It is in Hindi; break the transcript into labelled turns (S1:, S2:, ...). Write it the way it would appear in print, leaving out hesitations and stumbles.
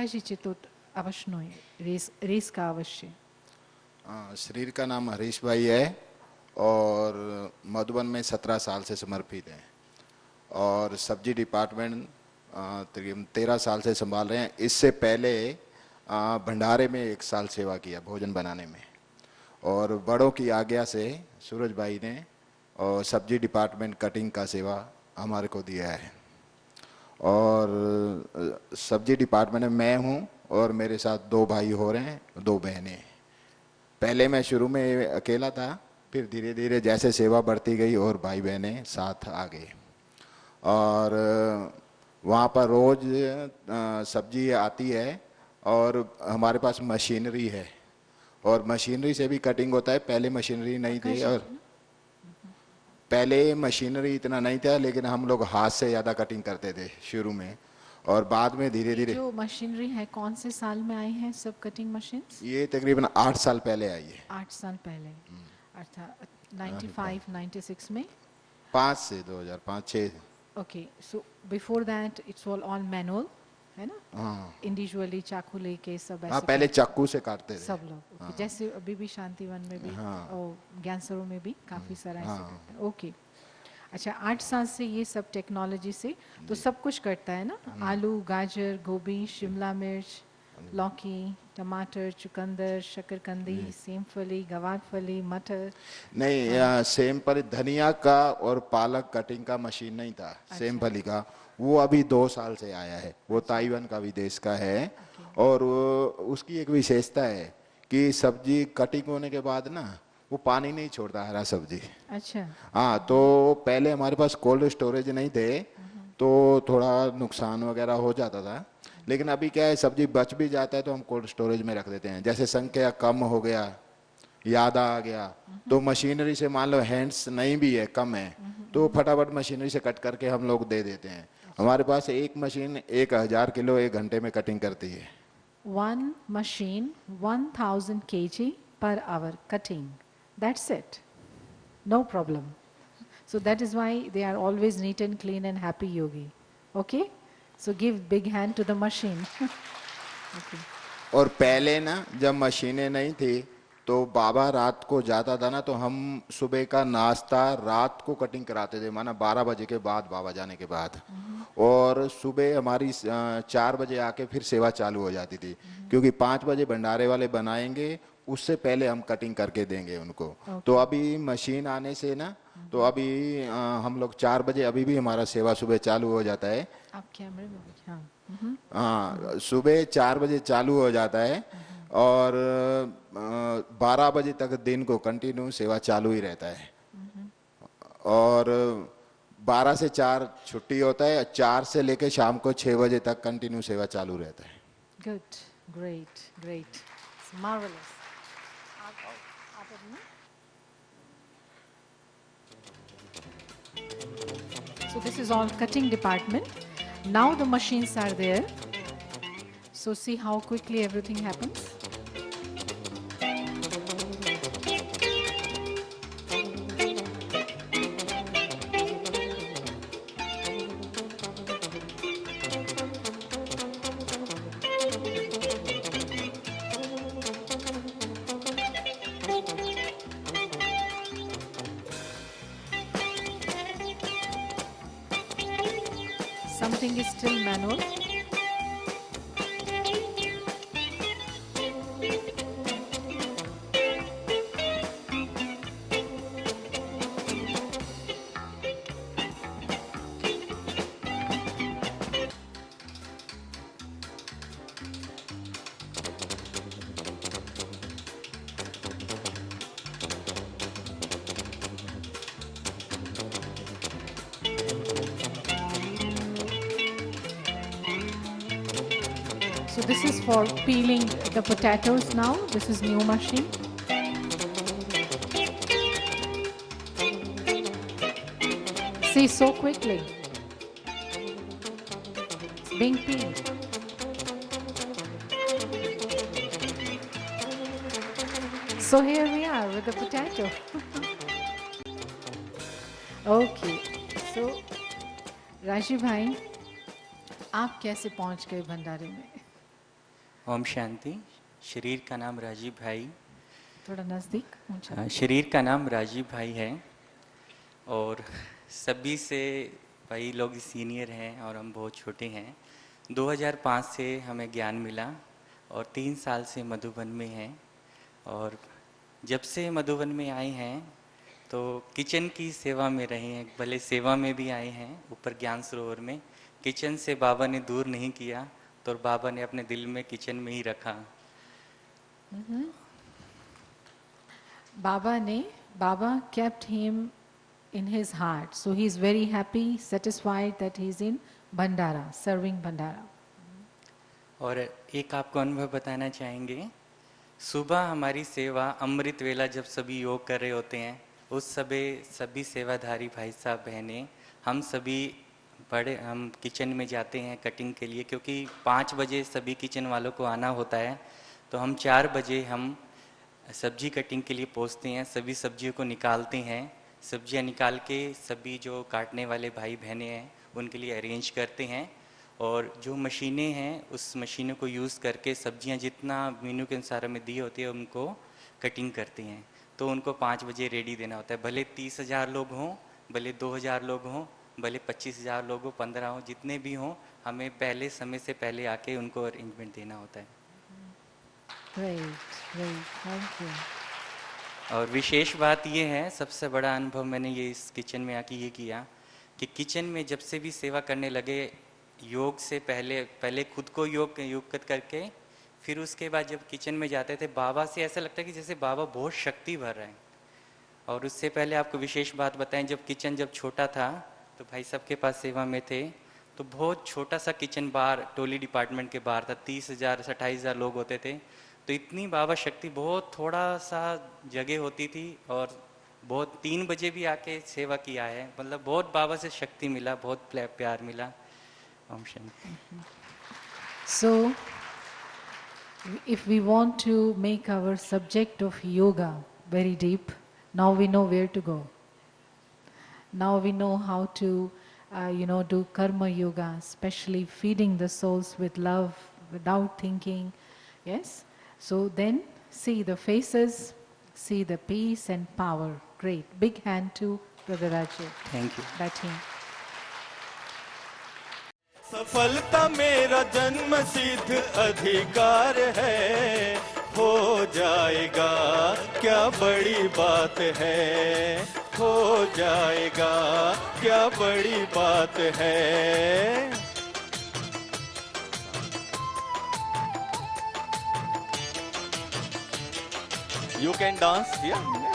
S1: सुभाषित अवश्य रेस का अवश्य।
S2: शरीर का नाम हरीश भाई है और मधुबन में 17 साल से समर्पित है और सब्जी डिपार्टमेंट तकरीबन 13 साल से संभाल रहे हैं। इससे पहले भंडारे में 1 साल सेवा किया भोजन बनाने में और बड़ों की आज्ञा से सूरज भाई ने और सब्जी डिपार्टमेंट कटिंग का सेवा हमारे को दिया है। और सब्जी डिपार्टमेंट में मैं हूँ और मेरे साथ 2 भाई हो रहे हैं, 2 बहनें। पहले मैं शुरू में अकेला था, फिर धीरे धीरे जैसे सेवा बढ़ती गई और भाई बहनें साथ आ गए और वहाँ पर रोज सब्जी आती है और हमारे पास मशीनरी है और मशीनरी से भी कटिंग होता है। पहले मशीनरी नहीं थी और पहले मशीनरी इतना नहीं था, लेकिन हम लोग हाथ से ज़्यादा कटिंग करते थे शुरू में और बाद में धीरे धीरे। जो
S1: मशीनरी है कौन से साल में आई है सब कटिंग मशीन?
S2: ये तकरीबन 8 साल पहले आई है।
S1: 8 साल पहले अर्थात 95 96 में
S2: 5 से 2005-6।
S1: Okay, so before that it's all manual है ना? हाँ, इंडिविजुअली चाकू लेके सब ऐसे।
S2: हाँ, पहले चाकू से काटते थे
S1: सब लोग। हाँ। जैसे अभी भी शांतिवन में भी। हाँ। और ज्ञानसरों में भी काफी सारा ऐसे करते हैं। ओके, अच्छा 8 साल से ये सब टेक्नोलॉजी से तो सब कुछ करता है ना? आलू, गाजर, गोभी, शिमला मिर्च, लौकी, टमाटर, चुकंदर, शकरकंदी, सेमफली, गवारफली, मटर।
S2: नहीं, सेमफली धनिया का और पालक कटिंग का मशीन नहीं था। अच्छा। सेमफली का वो अभी 2 साल से आया है। वो ताइवान का विदेश का है और उसकी एक विशेषता है कि सब्जी कटिंग होने के बाद ना वो पानी नहीं छोड़ता, हरा सब्जी। अच्छा। हाँ, तो पहले हमारे पास कोल्ड स्टोरेज नहीं थे तो थोड़ा नुकसान वगैरह हो जाता था, लेकिन अभी क्या है सब्जी बच भी जाता है तो हम कोल्ड स्टोरेज में रख देते हैं। जैसे संख्या कम हो गया, याद आ गया तो मशीनरी से, मान लो हैंड्स नहीं भी है, कम है, तो फटाफट मशीनरी से कट करके हम लोग दे देते हैं। हमारे पास एक मशीन 1000 किलो 1 घंटे में कटिंग करती है।
S1: 1 machine 1000 kg per hour cutting. That's it. No problem. So that is why they are always neat and clean and happy yogi. Okay? So give big hand to the machine.
S2: Okay. और पहले ना जब मशीनें नहीं थी तो बाबा रात को जाता था ना, तो हम सुबह का नाश्ता रात को कटिंग कराते थे, माना 12 बजे के बाद, बाबा जाने के बाद। और सुबह हमारी 4 बजे आके फिर सेवा चालू हो जाती थी, क्योंकि 5 बजे भंडारे वाले बनाएंगे, उससे पहले हम कटिंग करके देंगे उनको। तो अभी मशीन आने से ना, तो अभी हम लोग 4 बजे अभी भी हमारा सेवा सुबह चालू हो जाता है।
S1: आप कैमरे में?
S2: हाँ, सुबह 4 बजे चालू हो जाता है और 12 बजे तक दिन को कंटिन्यू सेवा चालू ही रहता है और 12 से 4 छुट्टी होता है। 4 से लेके शाम को 6 बजे तक कंटिन्यू सेवा चालू रहता है।
S1: Good, great, great, marvellous. So this is all cutting department. Now the machines are there. So see how quickly everything happens. Something is still manual. So this is for peeling the potatoes now. This is new machine. See, so quickly. It's being peeled. So here we are with the potato. Okay. So, Rajeev भाई, आप कैसे पहुंच गए भंडारे में?
S3: ओम शांति। शरीर का नाम राजीव भाई।
S1: थोड़ा नजदीक ऊंचा।
S3: शरीर का नाम राजीव भाई है और सभी से भाई लोग सीनियर हैं और हम बहुत छोटे हैं। 2005 से हमें ज्ञान मिला और 3 साल से मधुबन में हैं और जब से मधुबन में आए हैं तो किचन की सेवा में रहे हैं। भले सेवा में भी आए हैं ऊपर ज्ञान सरोवर में, किचन से बाबा ने दूर नहीं किया तो बाबा ने अपने दिल में किचन में ही रखा।
S1: Baba kept him in his heart, so he is very happy, satisfied that he is in Bhandara, serving Bhandara.
S3: और एक आपको अनुभव बताना चाहेंगे। सुबह हमारी सेवा अमृत वेला जब सभी योग कर रहे होते हैं, उस सभी सेवाधारी भाई साहब बहनें हम सभी हम किचन में जाते हैं कटिंग के लिए, क्योंकि 5 बजे सभी किचन वालों को आना होता है। तो हम 4 बजे हम सब्जी कटिंग के लिए पहुंचते हैं, सभी सब्जियों को निकालते हैं, सब्जियां निकाल के सभी जो काटने वाले भाई बहनें हैं उनके लिए अरेंज करते हैं और जो मशीनें हैं उस मशीनों को यूज़ करके सब्जियां जितना मेनू के अनुसार हमें दी होती है उनको कटिंग करते हैं। तो उनको 5 बजे रेडी देना होता है। भले 30,000 लोग हों, भले 2,000 लोग हों, भले 25,000 लोग हों, 15 हों, जितने भी हों, हमें पहले समय से पहले आके उनको अरेंजमेंट देना होता है।
S1: Thank you.
S3: और विशेष बात ये है, सबसे बड़ा अनुभव मैंने ये इस किचन में आके ये किया कि किचन में जब से भी सेवा करने लगे, योग से पहले खुद को योग करके फिर उसके बाद जब किचन में जाते थे, बाबा से ऐसा लगता है कि जैसे बाबा बहुत शक्ति भर रहे हैं। और उससे पहले आपको विशेष बात बताएं, जब किचन जब छोटा था तो भाई सबके पास सेवा में थे तो बहुत छोटा सा किचन बाहर टोली डिपार्टमेंट के बाहर था, 30,000 से 28,000 लोग होते थे। तो इतनी बाबा शक्ति, बहुत थोड़ा सा जगह होती थी और बहुत 3 बजे भी आके सेवा किया है। मतलब बहुत बाबा से शक्ति मिला, बहुत प्यार मिला। Om Shanti.
S1: So, if we want to make our subject of yoga very deep, now we know where to go. Now we know how to, do karma yoga, especially feeding the souls with love, without thinking. Yes? So then, see the faces, see the peace and power. Great. Big hand to Brother Rajiv.
S3: Thank you.
S1: That him.
S4: सफलता मेरा जन्म सिद्ध अधिकार है, हो जाएगा क्या बड़ी बात है, हो जाएगा क्या बड़ी बात है। You can dance, yeah?